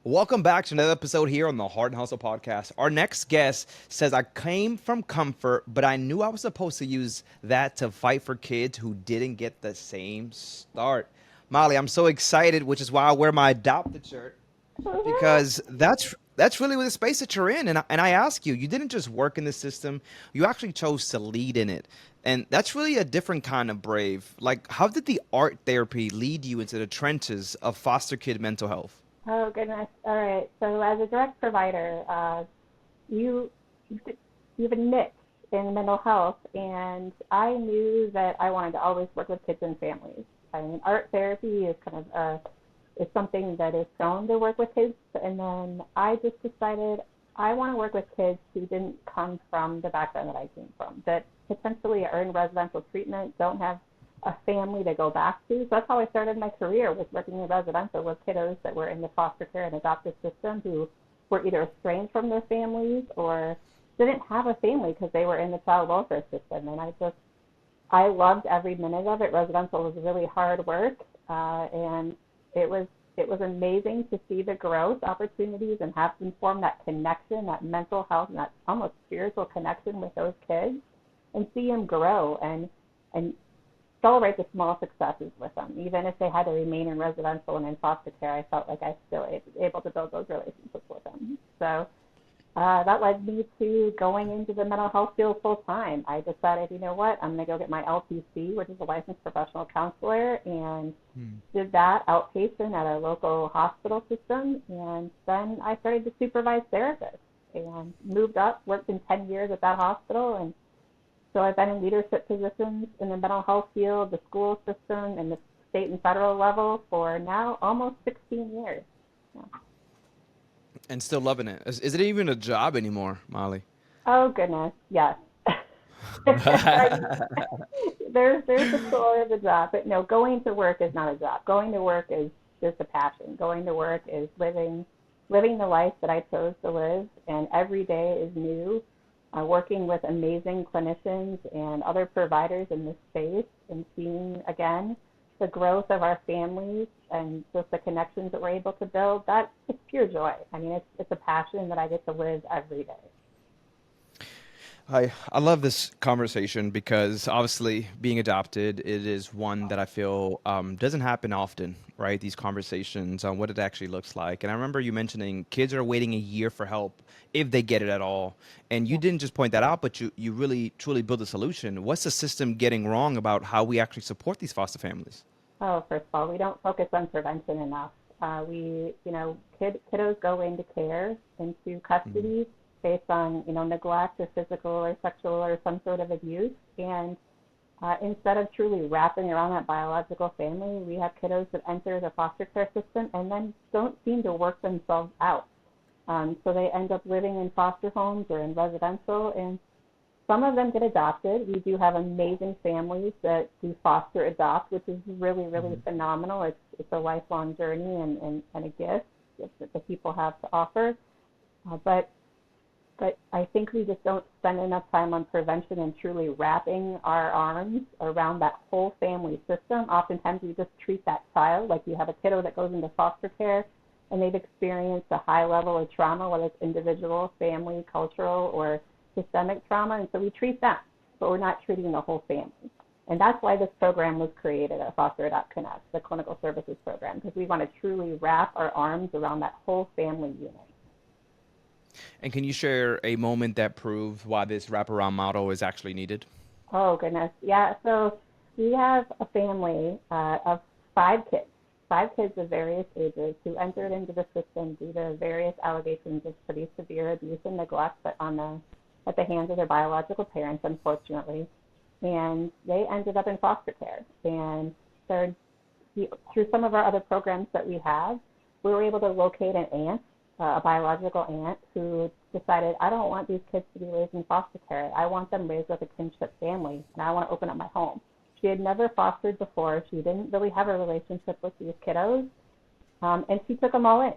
Welcome back to another episode here on the Hart and Hustle podcast. Our next guest says, I came from comfort, but I knew I was supposed to use that to fight for kids who didn't get the same start. Molly, I'm so excited, which is why I wear my adopted shirt, because that's really the space that you're in. And I ask you, you didn't just work in the system, you actually chose to lead in it. And that's really a different kind of brave. Like, how did the art therapy lead you into the trenches of foster kid mental health? Oh goodness. All right. So as a direct provider, you you have a niche in mental health, and I knew that I wanted to always work with kids and families. I mean, art therapy is kind of is something that is shown to work with kids, and then I just decided I want to work with kids who didn't come from the background that I came from, that potentially are in residential treatment, don't have a family to go back to. So that's how I started my career, was working in residential with kiddos that were in the foster care and adoptive system who were either estranged from their families or didn't have a family because they were in the child welfare system. And I loved every minute of it. Residential was really hard work, and it was it was amazing to see the growth opportunities and have them form that connection, that mental health, and that almost spiritual connection with those kids, and see them grow and celebrate the small successes with them. Even if they had to remain in residential and in foster care, I felt like I still was able to build those relationships with them. So that led me to going into the mental health field full time. I decided, you know what, I'm going to go get my LPC, which is a licensed professional counselor, and did that outpatient at a local hospital system. And then I started to supervise therapists and moved up, worked in 10 years at that hospital. And so I've been in leadership positions in the mental health field, the school system, and the state and federal level for now almost 16 years. Yeah. And still loving it. Is it even a job anymore, Molly? Oh goodness, yes. There's the story of the job, but no, going to work is not a job. Going to work is just a passion. Going to work is living the life that I chose to live, and every day is new. Working with amazing clinicians and other providers in this space, and seeing again the growth of our families and just the connections that we're able to build. That it's pure joy. I mean, it's a passion that I get to live every day. I love this conversation because obviously being adopted, it is one that I feel doesn't happen often, right? These conversations on what it actually looks like. And I remember you mentioning kids are waiting a year for help if they get it at all. And you Yeah. didn't just point that out, but you really truly build a solution. What's the system getting wrong about how we actually support these foster families? Oh, first of all, we don't focus on prevention enough. Kiddos go into care, into Mhm. custody based on, neglect or physical or sexual or some sort of abuse. And instead of truly wrapping around that biological family, we have kiddos that enter the foster care system and then don't seem to work themselves out. So they end up living in foster homes or in residential, and some of them get adopted. We do have amazing families that do foster adopt, which is really, really Mhm. phenomenal. It's a lifelong journey and a gift that the people have to offer. But I think we just don't spend enough time on prevention and truly wrapping our arms around that whole family system. Oftentimes we just treat that child like you have a kiddo that goes into foster care and they've experienced a high level of trauma, whether it's individual, family, cultural, or systemic trauma, and so we treat them, but we're not treating the whole family. And that's why this program was created at FosterAdopt Connect, the clinical services program, because we want to truly wrap our arms around that whole family unit. And can you share a moment that proved why this wraparound model is actually needed? Oh goodness, yeah. So we have a family of five kids of various ages who entered into the system due to various allegations of pretty severe abuse and neglect, but at the hands of their biological parents, unfortunately. And they ended up in foster care. And they're, through some of our other programs that we have, we were able to locate an aunt, a biological aunt, who decided, I don't want these kids to be raised in foster care. I want them raised with a kinship family, and I want to open up my home. She had never fostered before. She didn't really have a relationship with these kiddos, and she took them all in.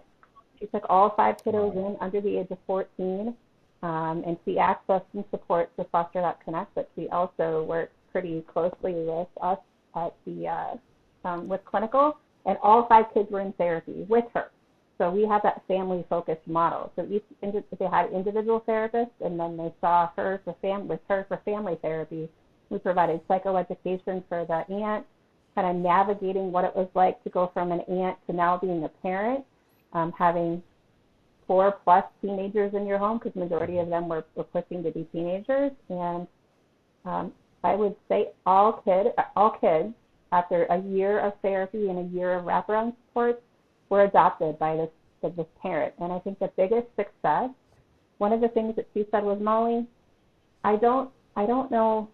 She took all five kiddos Wow. in under the age of 14, and she accessed and supports the FosterAdopt Connect, but she also works pretty closely with us at the with clinical, and all five kids were in therapy with her. So we had that family-focused model. So each they had individual therapists, and then they saw her for with her for family therapy. We provided psychoeducation for the aunt, kind of navigating what it was like to go from an aunt to now being a parent, having 4+ teenagers in your home, because majority of them were pushing to be teenagers. And I would say all kids, after a year of therapy and a year of wraparound support, were adopted by this parent. And I think the biggest success, one of the things that she said was, Molly, I don't know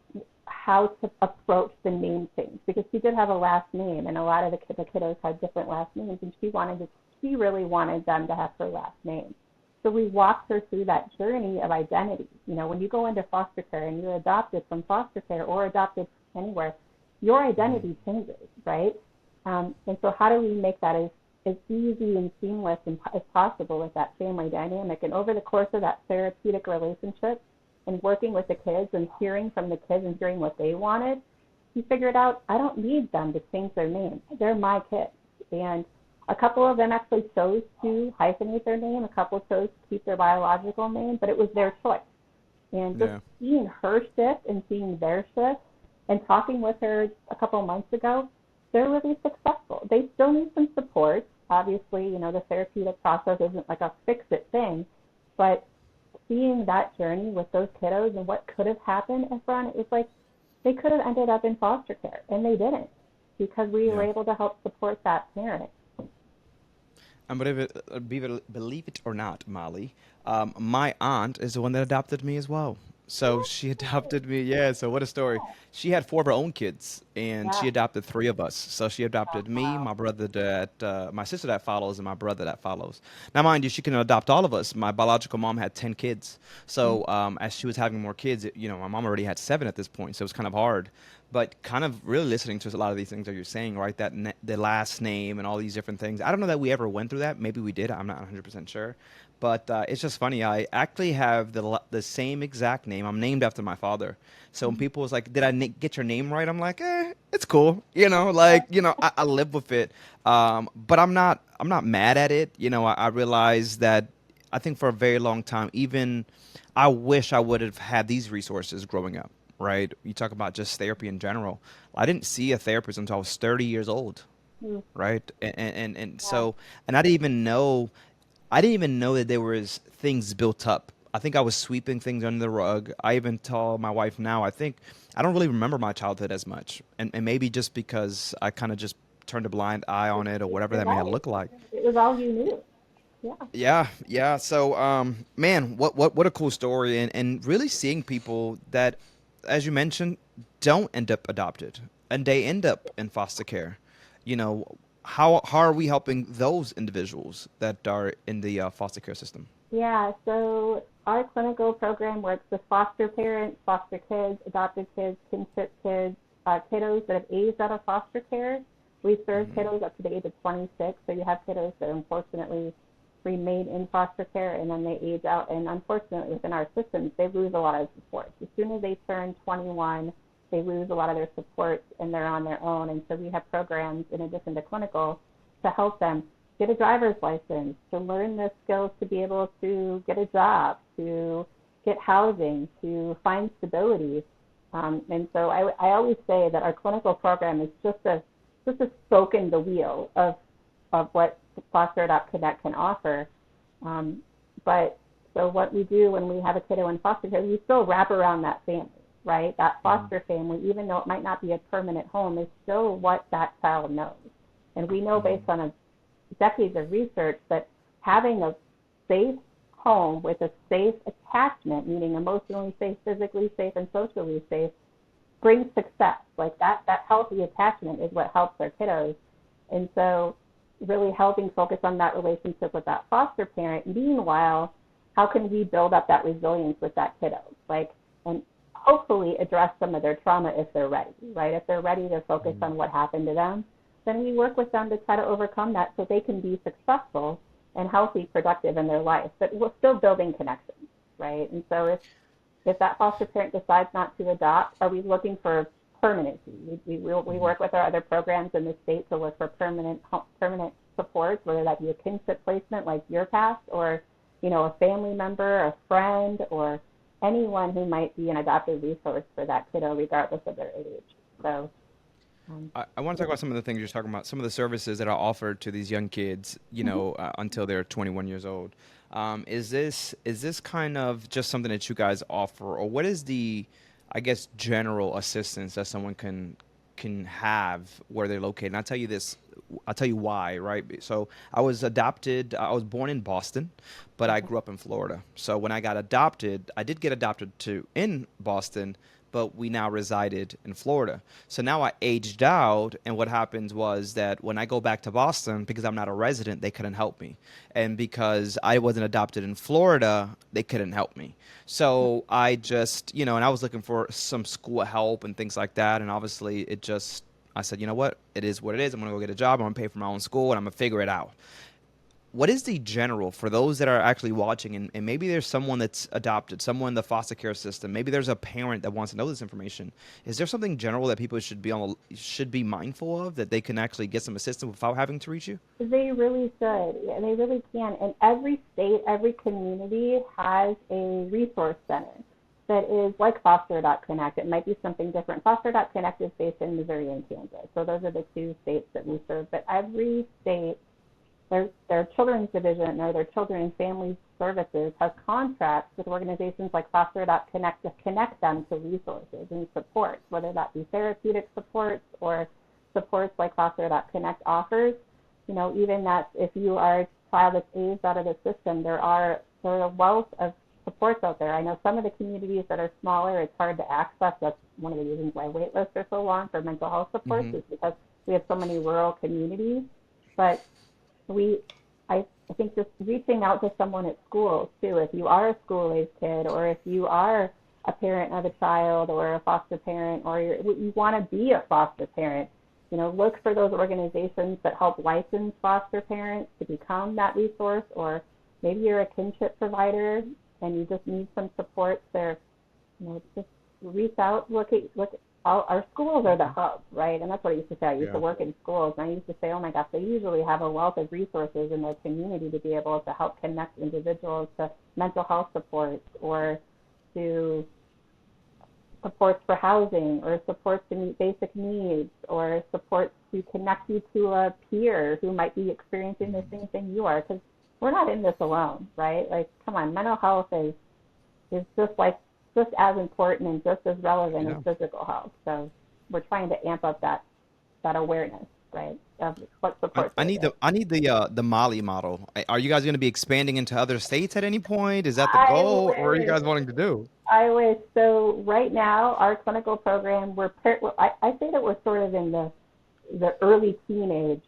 how to approach the name things, because she did have a last name, and a lot of the kiddos had different last names, and she really wanted them to have her last name. So we walked her through that journey of identity. When you go into foster care and you're adopted from foster care or adopted anywhere, your identity changes, right? And so how do we make that as easy and seamless as possible with that family dynamic? And over the course of that therapeutic relationship and working with the kids and hearing from the kids and hearing what they wanted, we figured out I don't need them to change their name. They're my kids. And a couple of them actually chose to hyphenate their name. A couple chose to keep their biological name, but it was their choice. And just Yeah. seeing her shift and seeing their shift and talking with her a couple of months ago, they're really successful. They still need some support. Obviously, the therapeutic process isn't like a fix-it thing, but seeing that journey with those kiddos and what could have happened in front, it was like they could have ended up in foster care, and they didn't, because we were Yeah. able to help support that parent. And believe it or not, Molly, my aunt is the one that adopted me as well. So she adopted me. Yeah. So what a story. She had four of her own kids, and she Yeah. adopted three of us. So she adopted me, my brother my sister that follows, and my brother that follows. Now, mind you, she can adopt all of us. My biological mom had 10 kids. So as she was having more kids, my mom already had seven at this point. So it was kind of hard. But kind of really listening to a lot of these things that you're saying, right? The last name and all these different things. I don't know that we ever went through that. Maybe we did. I'm not 100% sure. But it's just funny. I actually have the same exact name. I'm named after my father. So when people was like, "Did I get your name right?" I'm like, it's cool. I live with it. But I'm not mad at it. I realize that I think for a very long time, even I wish I would have had these resources growing up, right? You talk about just therapy in general. I didn't see a therapist until I was 30 years old, Mm, right? And yeah. so, and I didn't even know that there was things built up. I think I was sweeping things under the rug. I even tell my wife now, I think I don't really remember my childhood as much. And maybe just because I kind of just turned a blind eye on it or whatever You're that may have right. looked like. It was all you knew. Yeah. Yeah, yeah. So, man, what a cool story, and really seeing people that, as you mentioned, don't end up adopted, and they end up in foster care. You know, how are we helping those individuals that are in the foster care system? Yeah, so our clinical program works with foster parents, foster kids, adopted kids, kinship kids, kiddos that have aged out of foster care. We serve Hmm. kiddos up to the age of 26, so you have kiddos that unfortunately remain in foster care and then they age out. And unfortunately, within our systems, they lose a lot of support. As soon as they turn 21, they lose a lot of their support and they're on their own. And so we have programs in addition to clinical to help them get a driver's license, to learn the skills to be able to get a job, to get housing, to find stability. And so I always say that our clinical program is just a spoke in the wheel of what FosterAdopt Connect can offer. Um, but so what we do when we have a kiddo in foster care, we still wrap around that family, right? That Hmm. foster family, even though it might not be a permanent home, is still what that child knows. And we know based Hmm. on decades of research that having a safe home with a safe attachment, meaning emotionally safe, physically safe, and socially safe, brings success. Like that healthy attachment is what helps our kiddos. And so really helping focus on that relationship with that foster parent. Meanwhile, how can we build up that resilience with that kiddo? Like, and hopefully address some of their trauma if they're ready, right? If they're ready to focus Hmm. on what happened to them, then we work with them to try to overcome that so they can be successful and healthy, productive in their life. But we're still building connections, right? And so if that foster parent decides not to adopt, are we looking for permanency? We Hmm. work with our other programs in the state to look for permanent supports, whether that be a kinship placement like your past, or a family member, a friend, or anyone who might be an adoptive resource for that kiddo, regardless of their age. So, I want to talk about some of the things you're talking about, some of the services that are offered to these young kids, mhm. until they're 21 years old. Is this kind of just something that you guys offer, or what is the, I guess, general assistance that someone can have where they're located? And I'll tell you this, I'll tell you why, right? So I was adopted. I was born in Boston, but I Okay. grew up in Florida. So when I got adopted, I did get adopted to in Boston, but we now resided in Florida. So now I aged out, and what happens was that when I go back to Boston, because I'm not a resident, they couldn't help me. And because I wasn't adopted in Florida, they couldn't help me. So I just, and I was looking for some school help and things like that. And obviously, I said, you know what? It is what it is. I'm going to go get a job. I'm going to pay for my own school, and I'm going to figure it out. What is the general for those that are actually watching, and maybe there's someone that's adopted, someone in the foster care system, maybe there's a parent that wants to know this information. Is there something general that people should be mindful of, that they can actually get some assistance without having to reach you? They really should. Yeah, they really can. And every state, every community has a resource center that is like FosterAdopt Connect. It might be something different. FosterAdopt Connect is based in Missouri and Kansas. So those are the two states that we serve. But every state, their children's division or their children and family services has contracts with organizations like FosterAdopt Connect to connect them to resources and supports, whether that be therapeutic supports or supports like FosterAdopt Connect offers. Even that if you are a child that's aged out of the system, there are a wealth of supports out there. I know some of the communities that are smaller, it's hard to access. That's one of the reasons why wait lists are so long for mental health supports, Mm-hmm. is because we have so many rural communities. But we I think just reaching out to someone at school too, if you are a school age kid, or if you are a parent of a child or a foster parent, or you want to be a foster parent, look for those organizations that help license foster parents to become that resource. Or maybe you're a kinship provider and you just need some support there. Just reach out, look at our schools are the hub, right? And that's what I used to say. I used to Yeah. work in schools, and I used to say, oh my gosh, they usually have a wealth of resources in their community to be able to help connect individuals to mental health supports, or to supports for housing, or supports to meet basic needs, or supports to connect you to a peer who might be experiencing the same thing you are. Because we're not in this alone, right? Like, come on, mental health is just as important and just as relevant as Yeah. physical health. So we're trying to amp up that awareness, right, of what I, supports I are need there. the Mali model. Are you guys going to be expanding into other states at any point? Is that the I goal, or are you wish. guys wanting to do? I wish. So right now, our clinical program, I say that we're sort of in the early teenage.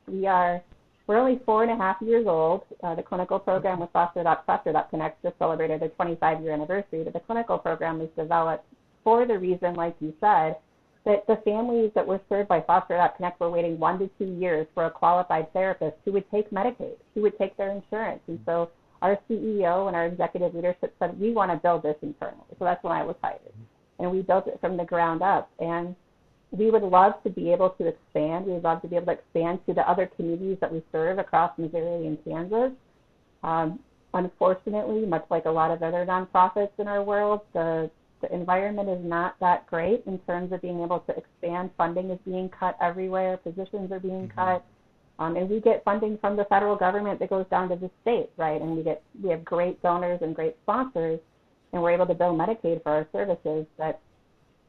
We're only 4.5 years old. The clinical program with FosterAdopt Connect just celebrated their 25-year anniversary, but the clinical program was developed for the reason, like you said, that the families that were served by FosterAdopt Connect were waiting 1 to 2 years for a qualified therapist who would take Medicaid, who would take their insurance. And so our CEO and our executive leadership said, we want to build this internally. So that's when I was hired. And we built it from the ground up. And we would love to be able to expand. We would love to be able to expand to the other communities that we serve across Missouri and Kansas. Um, Unfortunately, much like a lot of other nonprofits in our world, the environment is not that great in terms of being able to expand. Funding is being cut everywhere. Positions are being Hmm. cut. And we get funding from the federal government that goes down to the state, right? And we have great donors and great sponsors, and we're able to bill Medicaid for our services. But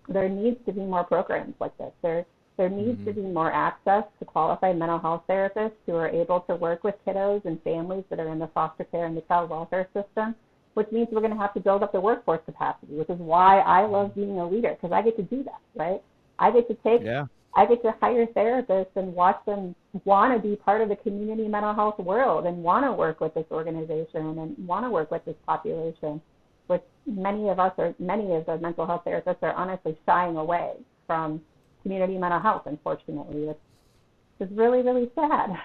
there needs to be more programs like this. There needs to Hmm. be more access to qualified mental health therapists who are able to work with kiddos and families that are in the foster care and the child welfare system, which means we're going to have to build up the workforce capacity, which is why I love being a leader, because I get to do that, right? I get to take, Yeah. I get to hire therapists and watch them want to be part of the community mental health world and want to work with this organization and want to work with this population, which many of the mental health therapists are honestly shying away from community mental health, unfortunately, which is really, really sad.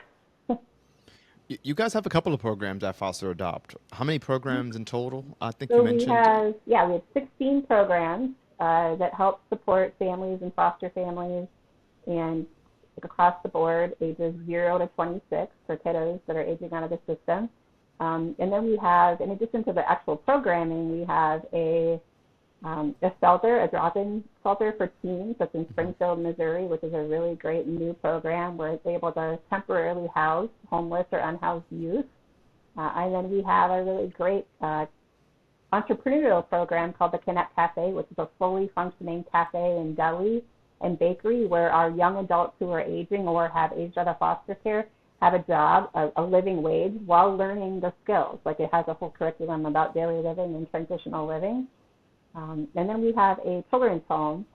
You guys have a couple of programs at Foster Adopt. How many programs in total? I think you So we mentioned. have, yeah, we have 16 programs that help support families and foster families. And like across the board, ages 0 to 26 for kiddos that are aging out of the system. And then we have, in addition to the actual programming, we have a shelter, a drop-in shelter for teens that's in Springfield, Missouri, which is a really great new program where it's able to temporarily house homeless or unhoused youth. And then we have a really great entrepreneurial program called the Connect Cafe, which is a fully functioning cafe and deli and bakery where our young adults who are aging or have aged out of foster care have a job, a living wage, while learning the skills. Like it has a whole curriculum about daily living and transitional living. And then we have a children's home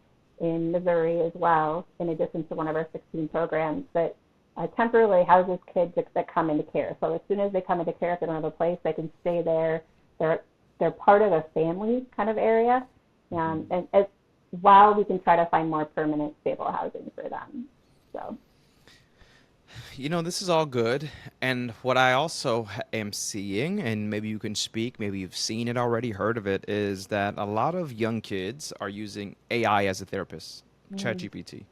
in Missouri as well, in addition to one of our 16 programs that temporarily houses kids that come into care. So as soon as they come into care, if they don't have a place, they can stay there. They're part of a family kind of area, and while we can try to find more permanent, stable housing for them. So. This is all good. And what I also am seeing, and maybe you can speak, maybe you've seen it already, heard of it, is that a lot of young kids are using AI as a therapist, ChatGPT.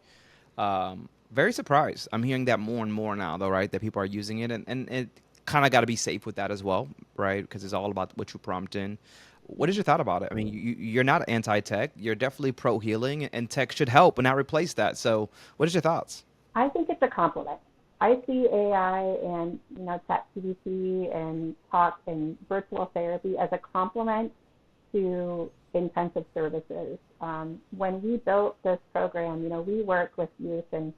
Very surprised. I'm hearing that more and more now, though, right? That people are using it, and it kind of got to be safe with that as well, right? Because it's all about what you prompt in. What is your thought about it? I mean, you're not anti-tech. You're definitely pro-healing, and tech should help and not replace that. So what is your thoughts? I think it's a compliment. I see AI and ChatGPT and talk and virtual therapy as a complement to intensive services. When we built this program, we work with youth and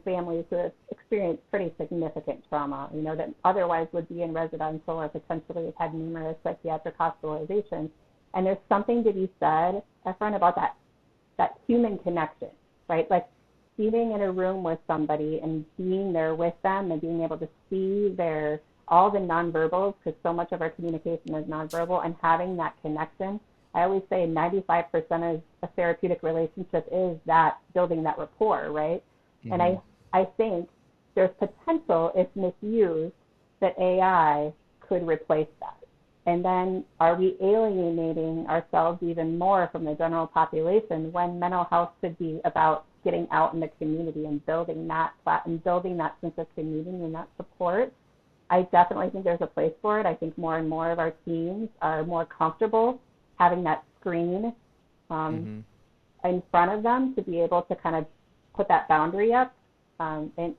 families who have experienced pretty significant trauma, that otherwise would be in residential or potentially have had numerous psychiatric hospitalizations. And there's something to be said, Efren, about that human connection, right? Like being in a room with somebody and being there with them and being able to see all the nonverbals, because so much of our communication is nonverbal, and having that connection. I always say 95% of a therapeutic relationship is that building that rapport, right? And I think there's potential, if misused, that AI could replace that. And then are we alienating ourselves even more from the general population when mental health should be about getting out in the community and building that sense of community and that support? I definitely think there's a place for it. I think more and more of our teens are more comfortable having that screen in front of them to be able to kind of put that boundary up, and it's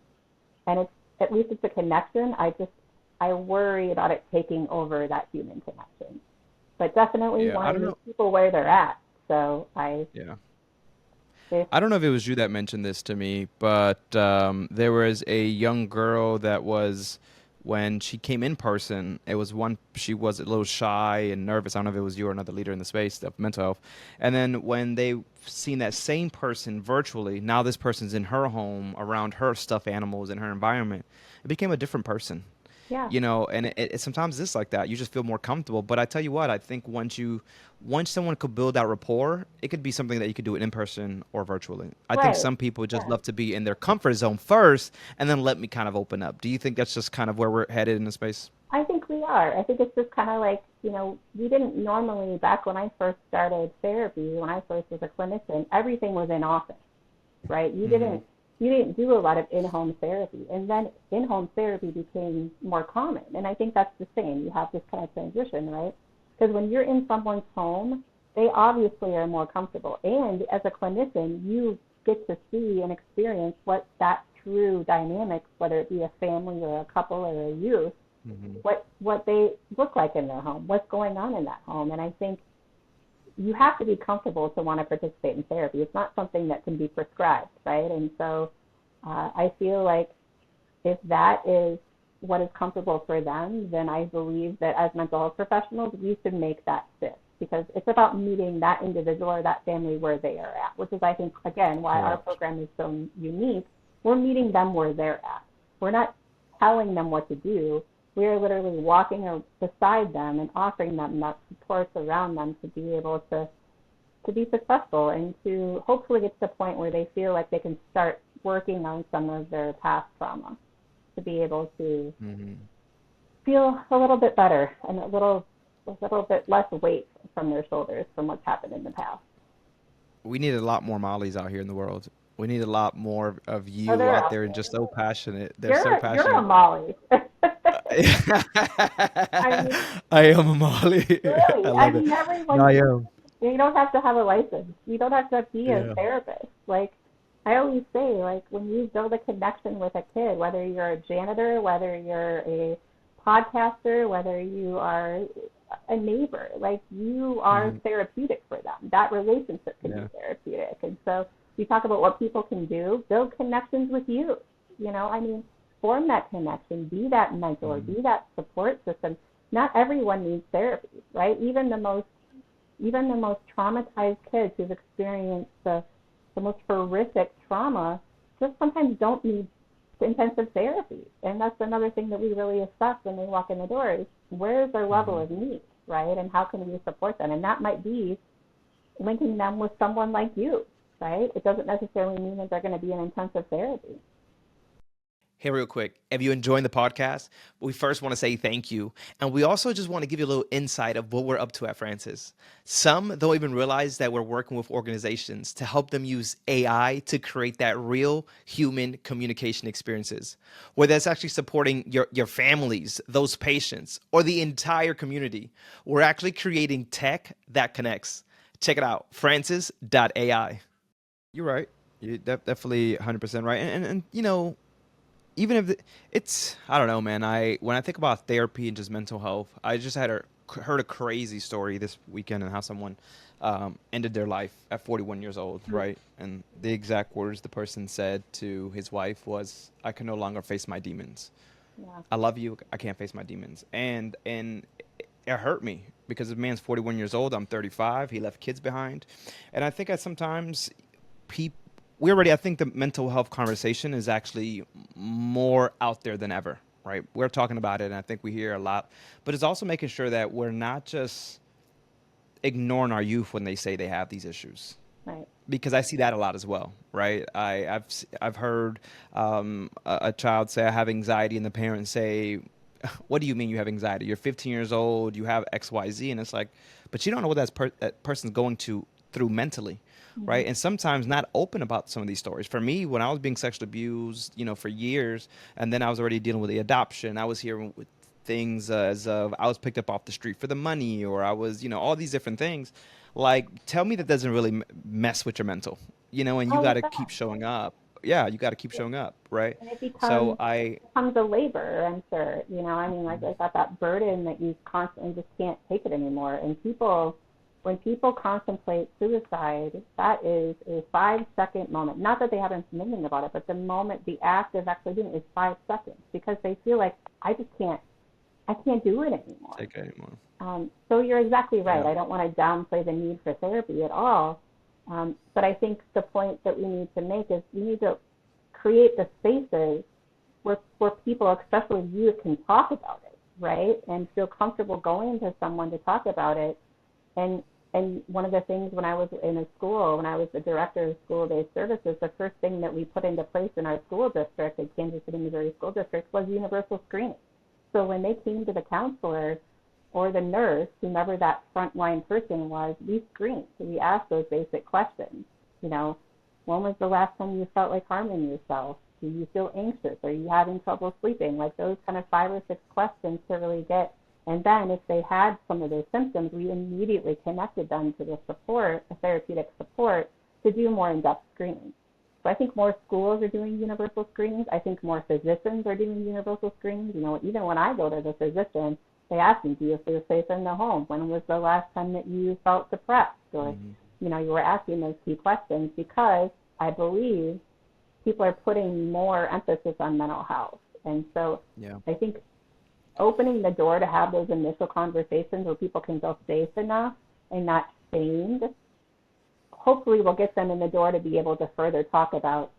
at least it's a connection. I worry about it taking over that human connection, but definitely want to meet people where they're at. So I don't know if it was you that mentioned this to me, but there was a young girl that was, when she came in person, she was a little shy and nervous. I don't know if it was you or another leader in the space of mental health. And then when they seen that same person virtually, now this person's in her home around her stuffed animals in her environment, it became a different person. Yeah. And it sometimes it's like that. You just feel more comfortable. But I tell you what, I think once someone could build that rapport, it could be something that you could do it in person or virtually. I think Right. some people just love to be in their comfort zone first and then let me kind of open up. Do you think that's just kind of where we're headed in the space? I think we are. I think it's just kind of like, we didn't normally, back when I first started therapy, when I first was a clinician, everything was in office, right? You didn't do a lot of in-home therapy. And then in-home therapy became more common. And I think that's the same. You have this kind of transition, right? Because when you're in someone's home, they obviously are more comfortable. And as a clinician, you get to see and experience what that true dynamics, whether it be a family or a couple or a youth, what they look like in their home, what's going on in that home. And I think you have to be comfortable to want to participate in therapy. It's not something that can be prescribed, right? And so I feel like if that is what is comfortable for them, then I believe that as mental health professionals, we should make that fit, because it's about meeting that individual or that family where they are at, which is, I think, again, why our program is so unique. We're meeting them where they're at. We're not telling them what to do. We are literally walking beside them and offering them that support around them to be able to be successful and to hopefully get to the point where they feel like they can start working on some of their past trauma to be able to feel a little bit better and a little bit less weight from their shoulders from what's happened in the past. We need a lot more Mollies out here in the world. We need a lot more of Oh, you they're out out there and just there. so passionate. They're so You're a passionate. Molly. I I mean, am a Molly. really. I I love it. mean, No, everyone I needs. am. You don't have to have a license. You don't have to be a Yeah. therapist. Like I always say, like when you build a connection with a kid, whether you're a janitor, whether you're a podcaster, whether you are a neighbor, like you are Mhm. therapeutic for them. That relationship can be Yeah. therapeutic. And so we talk about what people can do, build connections with you. I mean, form that connection, be that mentor, Mhm. be that support system. Not everyone needs therapy, right? Even the most traumatized kids who've experienced the most horrific trauma just sometimes don't need intensive therapy. And that's another thing that we really assess when they walk in the door is where is their level Mhm. of need, right? And how can we support them? And that might be linking them with someone like you, right? It doesn't necessarily mean that they're going to be in intensive therapy. Hey, real quick, if you're enjoying the podcast, we first want to say thank you. And we also just want to give you a little insight of what we're up to at Francis. Some don't even realize that we're working with organizations to help them use AI to create that real human communication experiences, where that's actually supporting your families, those patients, or the entire community. We're actually creating tech that connects. Check it out, francis.ai. You're right. You're definitely 100% right. And even if it's I don't know, man. I when I think about therapy and just mental health, I just heard a crazy story this weekend and how someone ended their life at 41 years old, right? And the exact words the person said to his wife was, "I can no longer face my demons. Yeah. I love you. I can't face my demons." And it hurt me because the man's 41 years old. I'm 35. He left kids behind, and I think I sometimes people I think the mental health conversation is actually more out there than ever, right? We're talking about it and I think we hear a lot, but it's also making sure that we're not just ignoring our youth when they say they have these issues, Right. because I see that a lot as well, right? I've heard a child say I have anxiety, and the parents say, "What do you mean you have anxiety? You're 15 years old, you have X, Y, Z," and it's like, but you don't know what that person's going to through mentally, Mm-hmm. right? And sometimes not open about some of these stories. For me, when I was being sexually abused, for years, and then I was already dealing with the adoption, I was hearing with things as of I was picked up off the street for the money, or I was, all these different things. Like, tell me that doesn't really mess with your mental, and you Oh, got it to does. keep showing up. Yeah, you got to keep showing up, right? And it So becomes I, becomes a labor, I'm sure. I mean, like I got that burden that you constantly just can't take it anymore. And when people contemplate suicide, that is a 5 second moment. Not that they haven't been thinking about it, but the moment, the act of actually doing it is 5 seconds because they feel like I can't do it anymore. take it anymore. So you're exactly right. Yeah. I don't want to downplay the need for therapy at all. But I think the point that we need to make is we need to create the spaces where people, especially youth, can talk about it, right? And feel comfortable going to someone to talk about it. And and one of the things when I was in a school, when I was the director of school-based services, the first thing that we put into place in our school district, the Kansas City, Missouri School District, was universal screening. So when they came to the counselor or the nurse, whomever that frontline person was, we screened. So we asked those basic questions. You know, when was the last time you felt like harming yourself? Do you feel anxious? Are you having trouble sleeping? Like those kind of 5 or 6 questions to really get. And then if they had some of those symptoms, we immediately connected them to the support, the therapeutic support, to do more in-depth screening. So I think more schools are doing universal screenings. I think more physicians are doing universal screenings. Even when I go to the physician, they ask me, do you feel safe in the home? When was the last time that you felt depressed? Or, Hmm. you were asking those key questions because I believe people are putting more emphasis on mental health. And so Yeah. I think opening the door to have those initial conversations where people can feel safe enough and not shamed, hopefully will get them in the door to be able to further talk about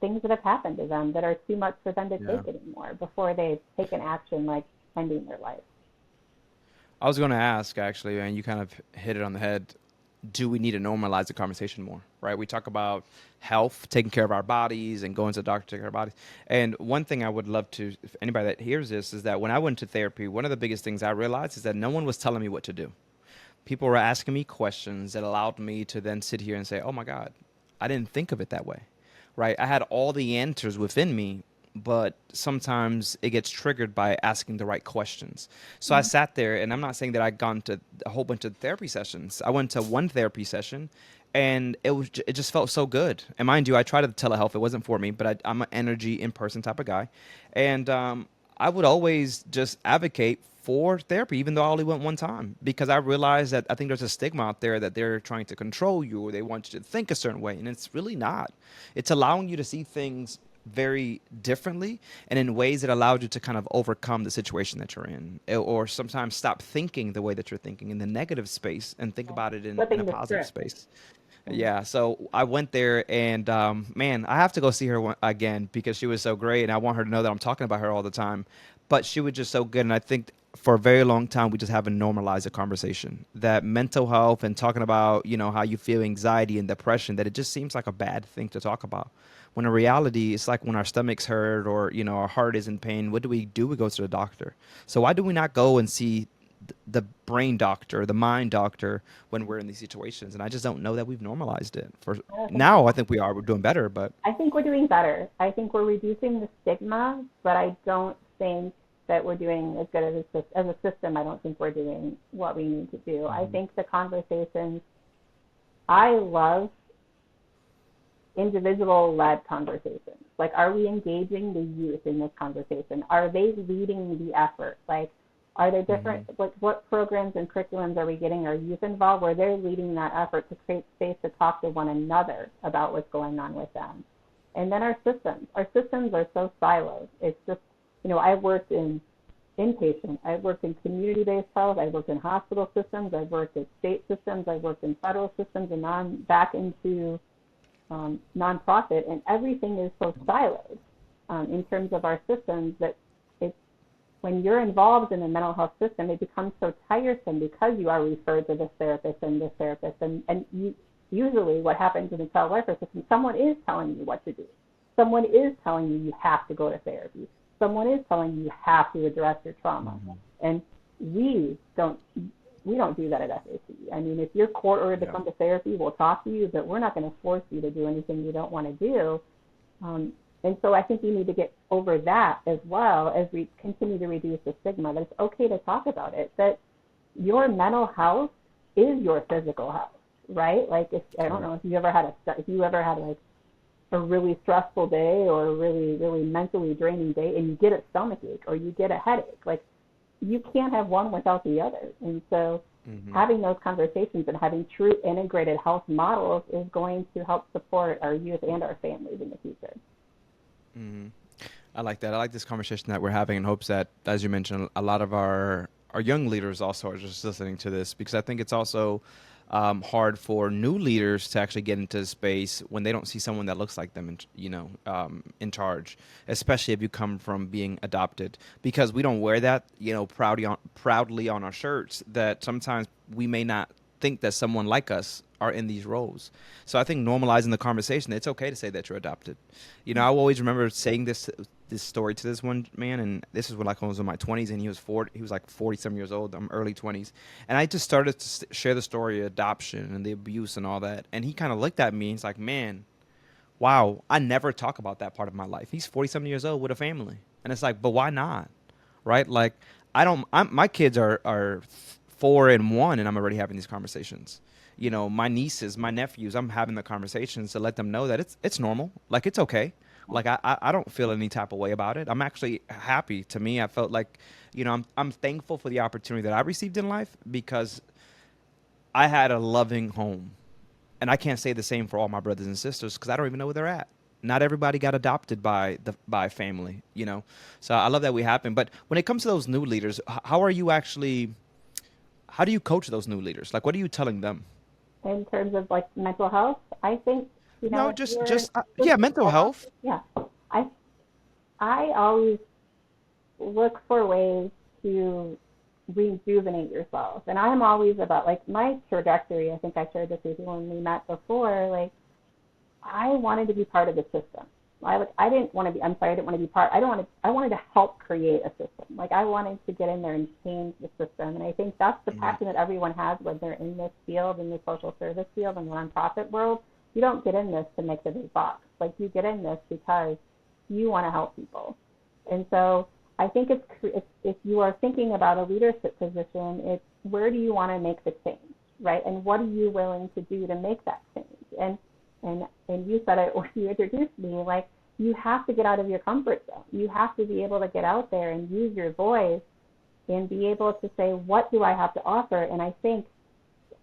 things that have happened to them that are too much for them to Yeah. take anymore before they take an action like ending their life. I was going to ask actually, and you kind of hit it on the head. Do we need to normalize the conversation more? Right? We talk about health, taking care of our bodies, and going to the doctor to take care of our bodies. And one thing I would love to, if anybody that hears this, is that when I went to therapy, one of the biggest things I realized is that no one was telling me what to do. People were asking me questions that allowed me to then sit here and say, "Oh my God, I didn't think of it that way." right? I had all the answers within me, but sometimes it gets triggered by asking the right questions. So I sat there, and I'm not saying that I'd gone to a whole bunch of therapy sessions. I went to one therapy session, and it just felt so good. And mind you, I tried the telehealth; it wasn't for me, but I'm an energy in person type of guy, and I would always just advocate for therapy, even though I only went one time, because I realized that I think there's a stigma out there that they're trying to control you or they want you to think a certain way, and it's really not. It's allowing you to see things very differently and in ways that allowed you to kind of overcome the situation that you're in, or sometimes stop thinking the way that you're thinking in the negative space and think about it in a Flipping the positive script. space. Mhm. Yeah, so I went there, and man, I have to go see her again because she was so great, and I want her to know that I'm talking about her all the time. But she was just so good, and I think for a very long time we just haven't normalized the conversation that mental health and talking about how you feel anxiety and depression, that it just seems like a bad thing to talk about. When in reality, it's like when our stomachs hurt or our heart is in pain, what do? We go to the doctor. So why do we not go and see the brain doctor, the mind doctor, when we're in these situations? And I just don't know that we've normalized it. For I think now, I think we are. We're doing better, but I think we're doing better. I think we're reducing the stigma, but I don't think that we're doing as good as a system. I don't think we're doing what we need to do. I Mhm. think the conversations, I love individual led conversations. Like, are we engaging the youth in this conversation? Are they leading the effort? Like, are there different, Mhm. like, what programs and curriculums are we getting our youth involved where they're leading that effort to create space to talk to one another about what's going on with them? And then our systems are so siloed. It's just, I worked in inpatient, I've worked in community-based health, I've worked in hospital systems, I've worked in state systems, I've worked in federal systems, and on back into nonprofit, and everything is so siloed in terms of our systems that it's when you're involved in the mental health system, it becomes so tiresome because you are referred to this therapist, and usually what happens in the child welfare system, someone is telling you what to do. Someone is telling you have to go to therapy. Someone is telling you have to address your trauma, Mhm. and we don't we don't do that at FAC. I mean, if you're court ordered to Yeah. come to therapy, we'll talk to you, but we're not going to force you to do anything you don't want to do. Um, and so I think we need to get over that as well as we continue to reduce the stigma that it's okay to talk about it, that your mental health is your physical health, right? Like, if I don't Correct. know if you ever had like a really stressful day or a really, really mentally draining day and you get a stomach ache or you get a headache, like, you can't have one without the other. And so Mhm. having those conversations and having true integrated health models is going to help support our youth and our families in the future. Mhm. I like that. I like this conversation that we're having in hopes that, as you mentioned, a lot of our young leaders also are just listening to this, because I think it's also hard for new leaders to actually get into space when they don't see someone that looks like them, in charge, especially if you come from being adopted, because we don't wear that, proudly on our shirts. That sometimes we may not think that someone like us are in these roles. So I think normalizing the conversation, it's okay to say that you're adopted. I always remember saying this story to this one man, and this is when I was in my 20s, and he was 40. He was like 40 some years old. I'm early 20s, and I just started to share the story of adoption and the abuse and all that. And he kind of looked at me. And he's like, "Man, wow, I never talk about that part of my life." He's 40 something years old with a family, and it's like, but why not? Right? Like, I don't. My kids are 4 and 1, and I'm already having these conversations. My nieces, my nephews, I'm having the conversations to let them know that it's normal. Like, it's okay. Like, I don't feel any type of way about it. I'm actually happy. To me, I felt like, I'm thankful for the opportunity that I received in life, because I had a loving home, and I can't say the same for all my brothers and sisters because I don't even know where they're at. Not everybody got adopted by family. So I love that we happen. But when it comes to those new leaders, how are you actually? How do you coach those new leaders? Like, what are you telling them? In terms of like mental health, I think, No, if just you're, just yeah, mental health. yeah, I, I always look for ways to rejuvenate yourself. And I'm always about like my trajectory. I think I shared this with you when we met before. Like, I wanted to be part of the system. I didn't want to be. I'm sorry, I didn't want to be part. I don't want to. I wanted to help create a system. Like, I wanted to get in there and change the system. And I think that's the Mhm. passion that everyone has when they're in this field, in the social service field, in the nonprofit world. you don't get in this to make the big bucks. Like, you get in this because you want to help people. And so I think it's if you are thinking about a leadership position, it's where do you want to make the change, right? And what are you willing to do to make that change? And you said it when you introduced me, like, you have to get out of your comfort zone. You have to be able to get out there and use your voice and be able to say, what do I have to offer? And I think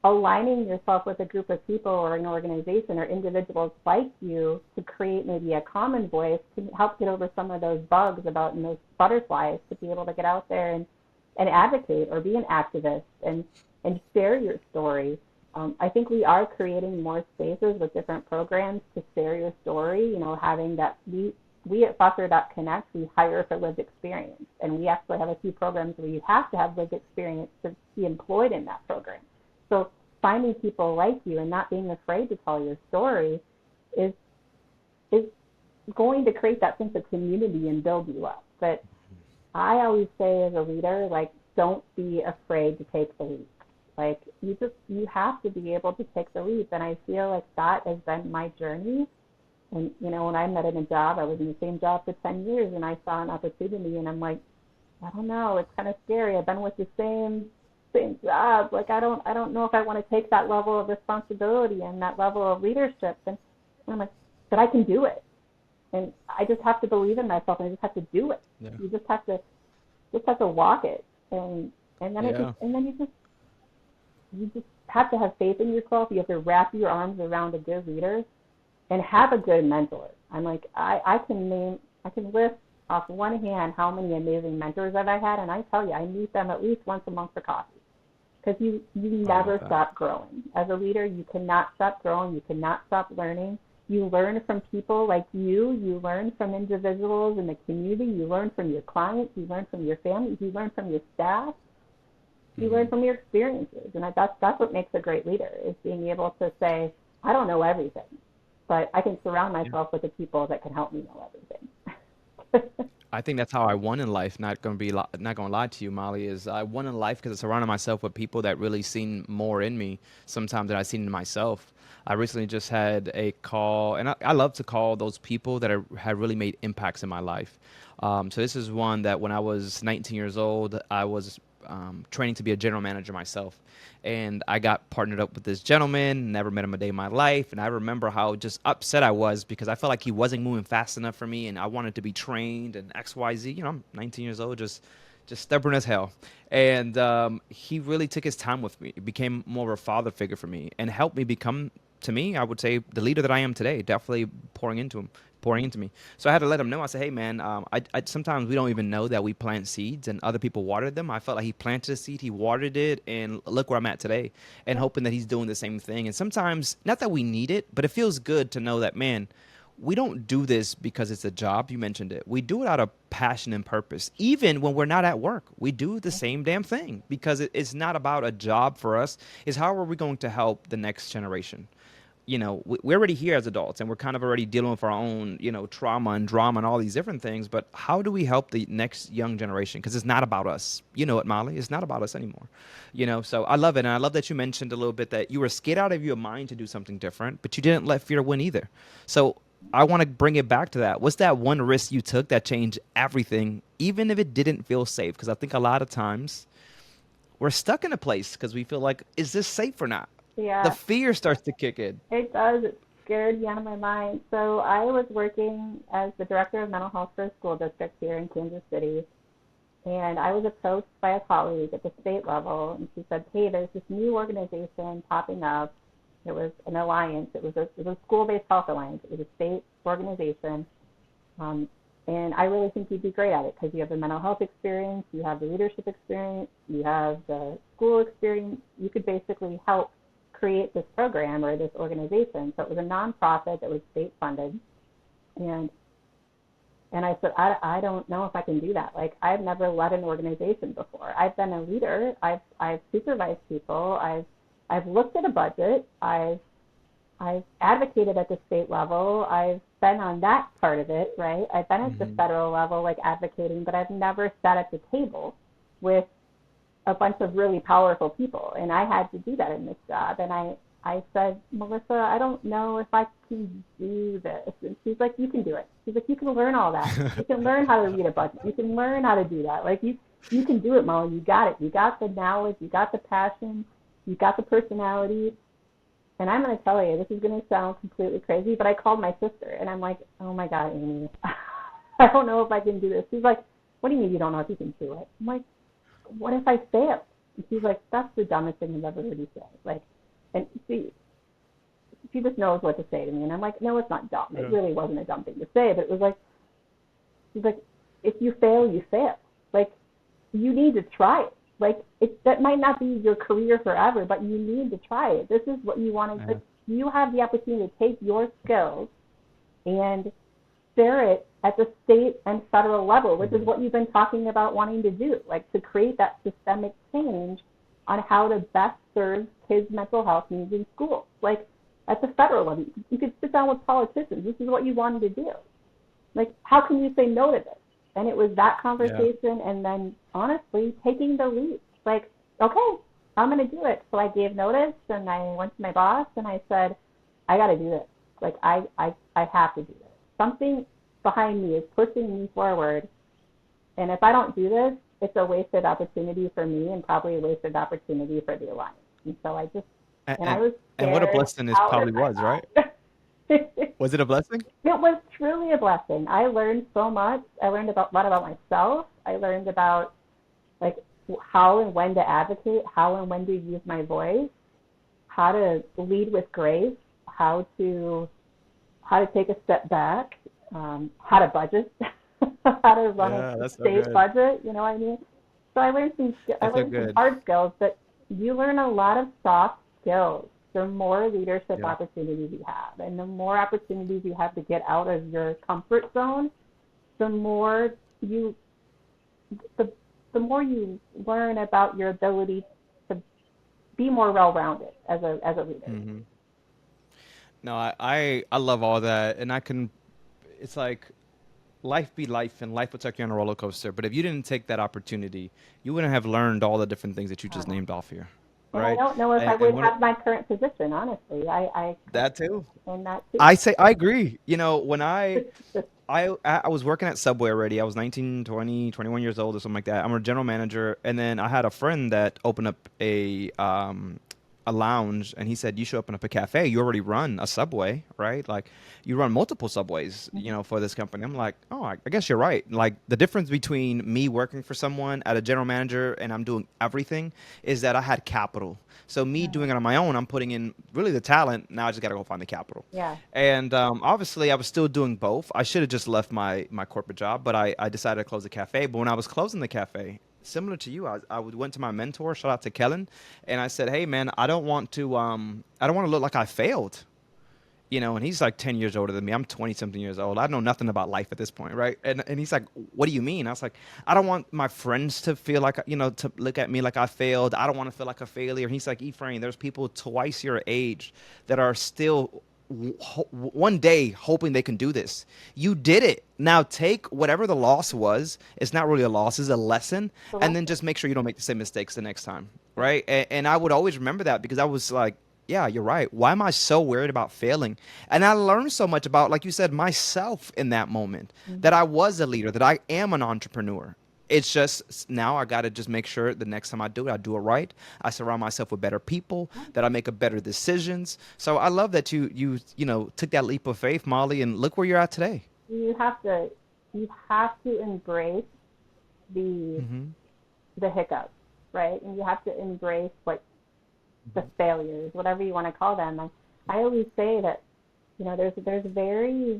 aligning yourself with a group of people or an organization or individuals like you to create maybe a common voice can help get over some of those bugs about and those butterflies to be able to get out there and advocate or be an activist and share your story. I think we are creating more spaces with different programs to share your story, having that we at FosterAdopt Connect, we hire for lived experience. And we actually have a few programs where you have to have lived experience to be employed in that program. So finding people like you and not being afraid to tell your story is going to create that sense of community and build you up. But I always say as a leader, like, don't be afraid to take the leap. Like, you have to be able to take the leap. And I feel like that has been my journey. And, when I met in a job, I was in the same job for 10 years and I saw an opportunity and I'm like, I don't know, it's kind of scary. I've been with the same job. Like, I don't know if I want to take that level of responsibility and that level of leadership. And I'm like, but I can do it. And I just have to believe in myself and I just have to do it. Yeah. You just have to walk it. And then you just have to have faith in yourself. You have to wrap your arms around a good leader and have a good mentor. I'm like, I can list off one hand how many amazing mentors that I had, and I tell you, I meet them at least once a month for coffee. Because you never stop growing. As a leader, you cannot stop growing. You cannot stop learning. You learn from people like you. You learn from individuals in the community. You learn from your clients. You learn from your family. You learn from your staff. You learn from your experiences. And that's what makes a great leader, is being able to say, I don't know everything, but I can surround myself with the people that can help me know everything. I think that's how I won in life. Not gonna lie to you, Molly. Is I won in life because I surrounded myself with people that really seen more in me sometimes than I seen in myself. I recently just had a call, and I love to call those people that have really made impacts in my life. So this is one that when I was 19 years old, I was training to be a general manager myself. And I got partnered up with this gentleman, never met him a day in my life. And I remember how just upset I was because I felt like he wasn't moving fast enough for me and I wanted to be trained and XYZ. I'm 19 years old, just stubborn as hell. And he really took his time with me. He became more of a father figure for me and helped me become, to me, I would say, the leader that I am today, definitely pouring into me. So I had to let him know. I said, hey, man, I sometimes we don't even know that we plant seeds and other people watered them. I felt like he planted a seed, he watered it, and look where I'm at today, and hoping that he's doing the same thing. And sometimes, not that we need it, but it feels good to know that, man, we don't do this because it's a job. You mentioned it. We do it out of passion and purpose. Even when we're not at work, we do the same damn thing because it's not about a job for us. It's how are we going to help the next generation? We're already here as adults and we're kind of already dealing with our own, trauma and drama and all these different things. But how do we help the next young generation? Because it's not about us. You know it, Molly. It's not about us anymore. So I love it. And I love that you mentioned a little bit that you were scared out of your mind to do something different, but you didn't let fear win either. So I want to bring it back to that. What's that one risk you took that changed everything, even if it didn't feel safe? Because I think a lot of times we're stuck in a place because we feel like, is this safe or not? Yeah. The fear starts to kick in. It does. It scared me out of my mind. So I was working as the director of mental health for a school district here in Kansas City. And I was approached by a colleague at the state level. And she said, hey, there's this new organization popping up. It was an alliance. It was a school-based health alliance. It was a state organization. And I really think you'd be great at it because you have the mental health experience, you have the leadership experience, you have the school experience. You could basically help create this program or this organization. So it was a nonprofit that was state funded. And I said, I don't know if I can do that. Like, I've never led an organization before. I've been a leader. I've supervised people. I've looked at a budget. I've advocated at the state level. I've been on that part of it, right? I've been at the federal level, like advocating, but I've never sat at the table with a bunch of really powerful people, and I had to do that in this job. And I said, Melissa, I don't know if I can do this. And she's like, you can do it. She's like, you can learn all that. You can learn how to read a budget. You can learn how to do that. Like you can do it, Molly. You got it. You got the knowledge. You got the passion. You got the personality. And I'm going to tell you, this is going to sound completely crazy, but I called my sister and I'm like, oh my God, Amy, I don't know if I can do this. She's like, what do you mean you don't know if you can do it? I'm like, what if I fail? And she's like, that's the dumbest thing I've ever heard you say. Like, and she just knows what to say to me. And I'm like, no, it's not dumb. It really wasn't a dumb thing to say, but it was like, she's like, if you fail, you fail. Like, you need to try it. Like, that might not be your career forever, but you need to try it. This is what you want to do. You have the opportunity to take your skills and share it at the state and federal level, which is what you've been talking about wanting to do, like to create that systemic change on how to best serve kids' mental health needs in schools. Like, at the federal level, you could sit down with politicians. This is what you wanted to do. Like, how can you say no to this? And it was that conversation and then, honestly, taking the leap. Like, okay, I'm going to do it. So I gave notice and I went to my boss and I said, I got to do this. Like, I have to do this. Something behind me is pushing me forward. And if I don't do this, it's a wasted opportunity for me and probably a wasted opportunity for the Alliance. And so I just, and I was scared. And what a blessing this probably was, right? Was it a blessing? It was truly a blessing. I learned so much. I learned a lot about myself. I learned about like how and when to advocate, how and when to use my voice, how to lead with grace, how to take a step back, how to budget, how to run a state budget. You know what I mean? So I learned some hard skills, but you learn a lot of soft skills. The more leadership opportunities you have, and the more opportunities you have to get out of your comfort zone, the more you learn about your ability to be more well-rounded as a leader. Mm-hmm. No, I love all that, and it's like life be life, and life will take you on a roller coaster. But if you didn't take that opportunity, you wouldn't have learned all the different things that you just named off here. And right? I don't know if I would have my current position, honestly. That too. And that too. I agree. You know, when I was working at Subway already. I was 19, 20, 21 years old or something like that. I'm a general manager, and then I had a friend that opened up a lounge, and he said, you should open up a cafe. You already run a Subway, right? Like, you run multiple Subways, you know, for this company. I'm like, oh, I guess you're right. Like, the difference between me working for someone at a general manager and I'm doing everything is that I had capital. So me doing it on my own, I'm putting in really the talent. Now I just got to go find the capital. Yeah. And obviously, I was still doing both. I should have just left my corporate job, but I decided to close the cafe. But when I was closing the cafe, similar to you, I went to my mentor, shout out to Kellen, and I said, hey, man, I don't want to look like I failed. You know, and he's like 10 years older than me. I'm 20-something years old. I know nothing about life at this point, right? And he's like, what do you mean? I was like, I don't want my friends to feel like, you know, to look at me like I failed. I don't want to feel like a failure. And he's like, Ephraim, there's people twice your age that are still one day hoping they can do this. You did it. Now take whatever the loss was. It's not really a loss. It's a lesson. And then just make sure you don't make the same mistakes the next time, right? And I would always remember that because I was like, yeah, you're right. Why am I so worried about failing? And I learned so much about, like you said, myself in that moment, that I was a leader, that I am an entrepreneur. It's just now I got to just make sure the next time I do it right. I surround myself with better people, that I make a better decisions. So I love that you took that leap of faith, Molly, and look where you're at today. You have to embrace the hiccups, right? And you have to embrace the failures, whatever you want to call them. I always say that, you know, there's very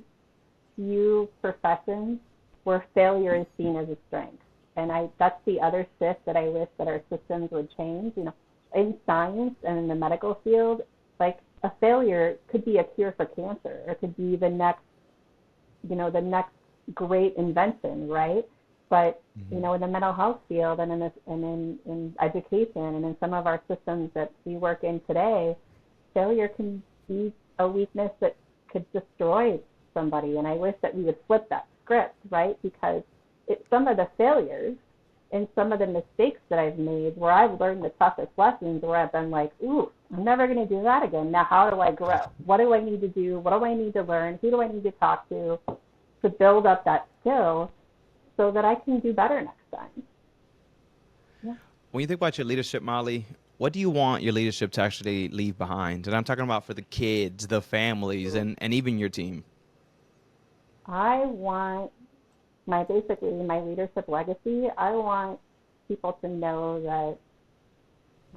few professions where failure is seen as a strength. And that's the other shift that I wish that our systems would change. You know, in science and in the medical field, like a failure could be a cure for cancer, or it could be the next great invention, right? But you know, in the mental health field and in education and in some of our systems that we work in today, failure can be a weakness that could destroy somebody. And I wish that we would flip that script, right? Because some of the failures and some of the mistakes that I've made, where I've learned the toughest lessons, where I've been like, ooh, I'm never going to do that again. Now, how do I grow? What do I need to do? What do I need to learn? Who do I need to talk to build up that skill so that I can do better next time? Yeah. When you think about your leadership, Molly, what do you want your leadership to actually leave behind? And I'm talking about for the kids, the families, and even your team. I want basically my leadership legacy. I want people to know that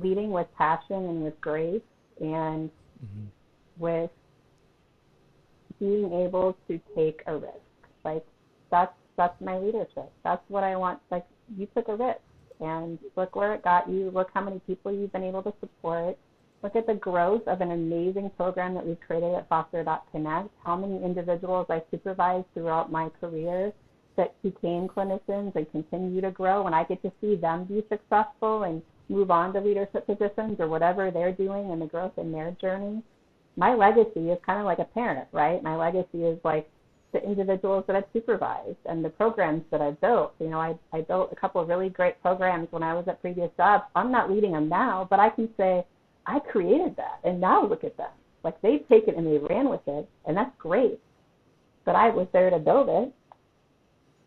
leading with passion and with grace and with being able to take a risk. Like that's my leadership. That's what I want. Like, you took a risk and look where it got you. Look how many people you've been able to support. Look at the growth of an amazing program that we've created at FosterAdopt Connect. How many individuals I supervised throughout my career that became clinicians and continue to grow, and I get to see them be successful and move on to leadership positions or whatever they're doing and the growth in their journey. My legacy is kind of like a parent, right? My legacy is like the individuals that I've supervised and the programs that I've built. You know, I built a couple of really great programs when I was at previous jobs. I'm not leading them now, but I can say I created that, and now look at them. Like, they've taken it and they ran with it, and that's great. But I was there to build it.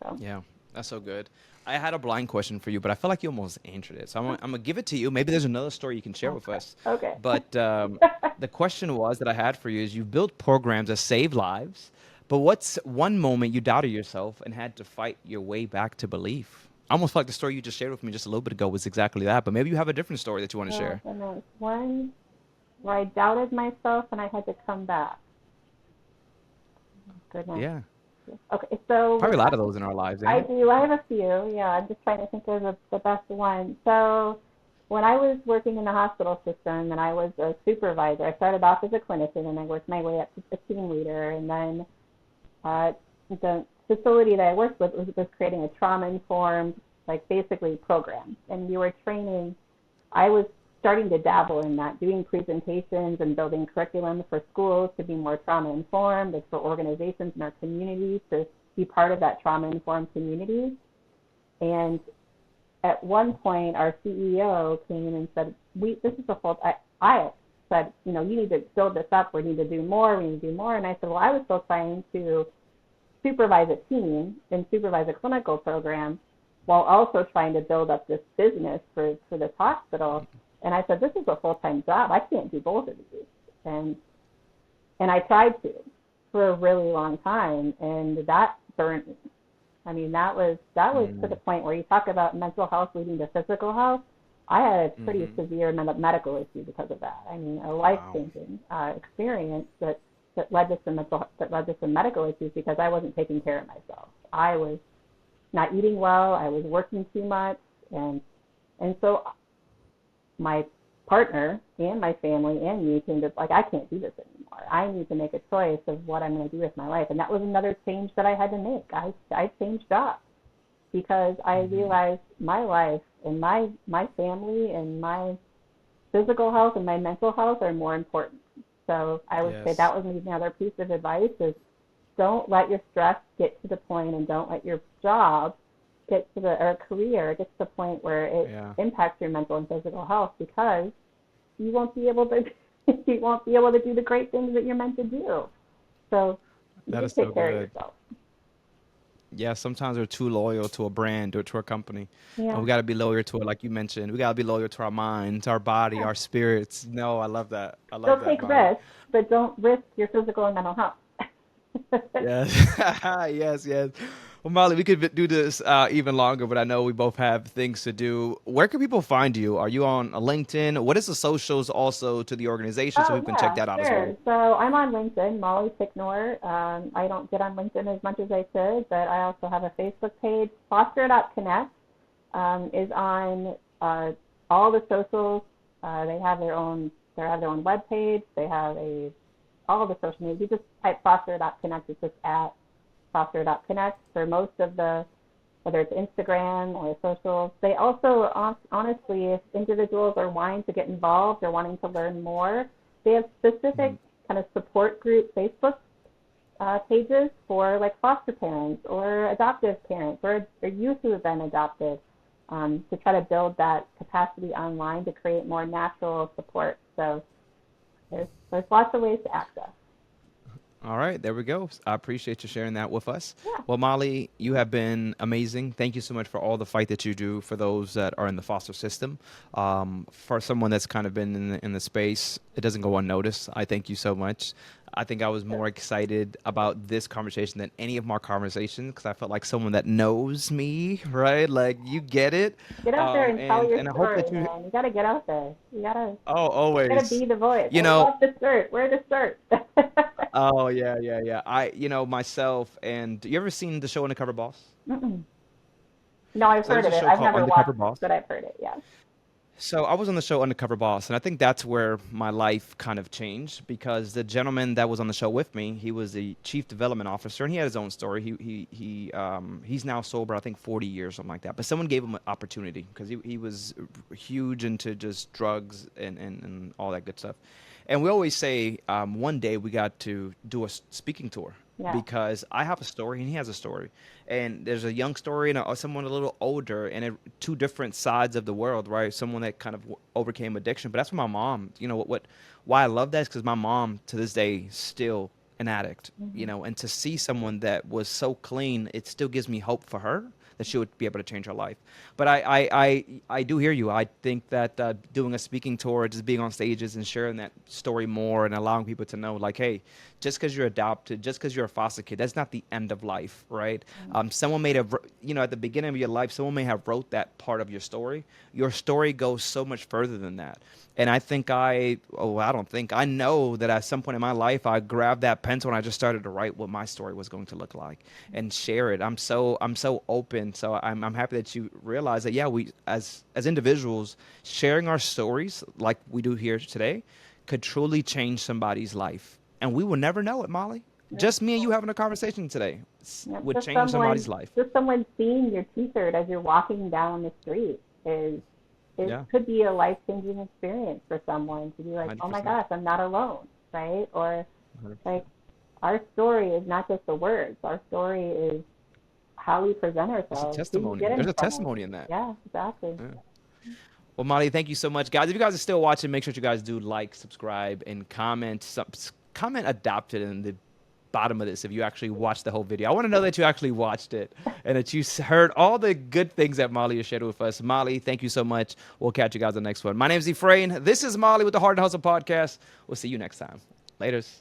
So. Yeah, that's so good. I had a blind question for you, but I feel like you almost answered it. So I'm gonna give it to you. Maybe there's another story you can share with us. Okay. But the question was that I had for you is you've built programs that save lives, but what's one moment you doubted yourself and had to fight your way back to belief? I almost feel like the story you just shared with me just a little bit ago was exactly that, but maybe you have a different story that you want to share. And there's one where I doubted myself and I had to come back. Goodness. Yeah. Okay, so Probably a lot of those in our lives, I ain't it? do. I have a few. Yeah, I'm just trying to think of the best one. So when I was working in the hospital system and I was a supervisor, I started off as a clinician and I worked my way up to a team leader. And then the facility that I worked with was creating a trauma-informed, like, basically program. And we were training. I was starting to dabble in that, doing presentations and building curriculum for schools to be more trauma-informed, and for organizations in our communities to be part of that trauma-informed community. And at one point, our CEO came in and said, this is a full, I said, you need to build this up. We need to do more. We need to do more. And I said, well, I was still trying to supervise a team and supervise a clinical program while also trying to build up this business for this hospital. And I said, this is a full-time job. I can't do both of these. And I tried to for a really long time, and that burnt me. I mean, that was to the point where you talk about mental health leading to physical health. I had a pretty severe medical issue because of that. I mean, a life-changing experience that led to some medical issues because I wasn't taking care of myself. I was not eating well. I was working too much, and so my partner and my family and me came to, like, I can't do this anymore. I need to make a choice of what I'm going to do with my life. And that was another change that I had to make. I changed jobs because I realized my life and my family and my physical health and my mental health are more important. So I would say that was another piece of advice is don't let your stress get to the point, and don't let your job or career get to the point where it impacts your mental and physical health, because you won't be able to do the great things that you're meant to do. So you That need is to so take care of good. yourself. Yeah, sometimes we're too loyal to a brand or to a company. And Yeah. we got to be loyal to it, like you mentioned. We got to be loyal to our minds, our body, our spirits. No, I love that. I love Still that, take Molly. risks, but don't risk your physical and mental health. Yes. Yes, yes. Well, Molly, we could do this even longer, but I know we both have things to do. Where can people find you? Are you on LinkedIn? What is the socials also to the organization so Oh, people can check yeah, that out as well? sure. So I'm on LinkedIn, Molly Ticknor. I don't get on LinkedIn as much as I should, but I also have a Facebook page. FosterAdopt Connect is on all the socials. They have their own web page. They have all the social media. You just type FosterAdopt Connect. It's just at FosterAdopt Connect for most of whether it's Instagram or socials. They also, honestly, if individuals are wanting to get involved or wanting to learn more, they have specific kind of support group Facebook pages for, like, foster parents or adoptive parents or youth who have been adopted, to try to build that capacity online to create more natural support. So There's lots of ways to access. All right, there we go. I appreciate you sharing that with us. Yeah. Well, Molly, you have been amazing. Thank you so much for all the fight that you do for those that are in the foster system. For someone that's kind of been in the space, it doesn't go unnoticed. I thank you so much. I think I was more excited about this conversation than any of my conversations because I felt like someone that knows me, right? Like you get it, Get out there and tell your and I hope story, that you. man. You gotta get out there. Oh, You gotta always. be the voice. You I know, love the skirt. Wear the skirt. oh yeah, yeah, yeah. Myself, and you ever seen the show Undercover Boss? Mm-mm. No, I've So heard there's of a it. show I've called never Undercover watched it, Boss. but I've heard it. Yeah. So I was on the show Undercover Boss, and I think that's where my life kind of changed because the gentleman that was on the show with me, he was the chief development officer, and he had his own story. He's now sober, I think 40 years, something like that. But someone gave him an opportunity because he was huge into just drugs and all that good stuff. And we always say one day we got to do a speaking tour Yeah. because I have a story and he has a story, and there's a young story and someone a little older, and two different sides of the world, right? Someone that kind of overcame addiction, but that's what my mom. You know why I love that is because my mom to this day still an addict. You Hmm. know, and to see someone that was so clean, it still gives me hope for her that she would be able to change her life. But I do hear you. I think that doing a speaking tour, just being on stages and sharing that story more and allowing people to know, like, hey, just because you're adopted, just because you're a foster kid, that's not the end of life, right? Someone may have, at the beginning of your life, someone may have wrote that part of your story. Your story goes so much further than that. And I don't think, I know that at some point in my life, I grabbed that pencil and I just started to write what my story was going to look like and share it. I'm so open. So I'm happy that you realize that, yeah, we, as individuals, sharing our stories like we do here today could truly change somebody's life. And we will never know it, Molly. Yep. Just me and you having a conversation today Yep. would change somebody's life. Just someone seeing your T-shirt as you're walking down the street is Yeah, could be a life-changing experience for someone to be like, oh my 100%. gosh, I'm not alone, right? Or 100%. like, our story is not just the words. Our story is how we present It's a ourselves, who you testimony. get There's in a front of. testimony in that. Yeah, exactly. Yeah. Well, Molly, thank you so much, guys. If you guys are still watching, make sure you guys do like, subscribe, and comment. Comment adopted in the bottom of this if you actually watched the whole video. I want to know that you actually watched it and that you heard all the good things that Molly has shared with us. Molly, thank you so much. We'll catch you guys on the next one. My name's Ephraim. This is Molly with the Hard and Hustle Podcast. We'll see you next time. Laters.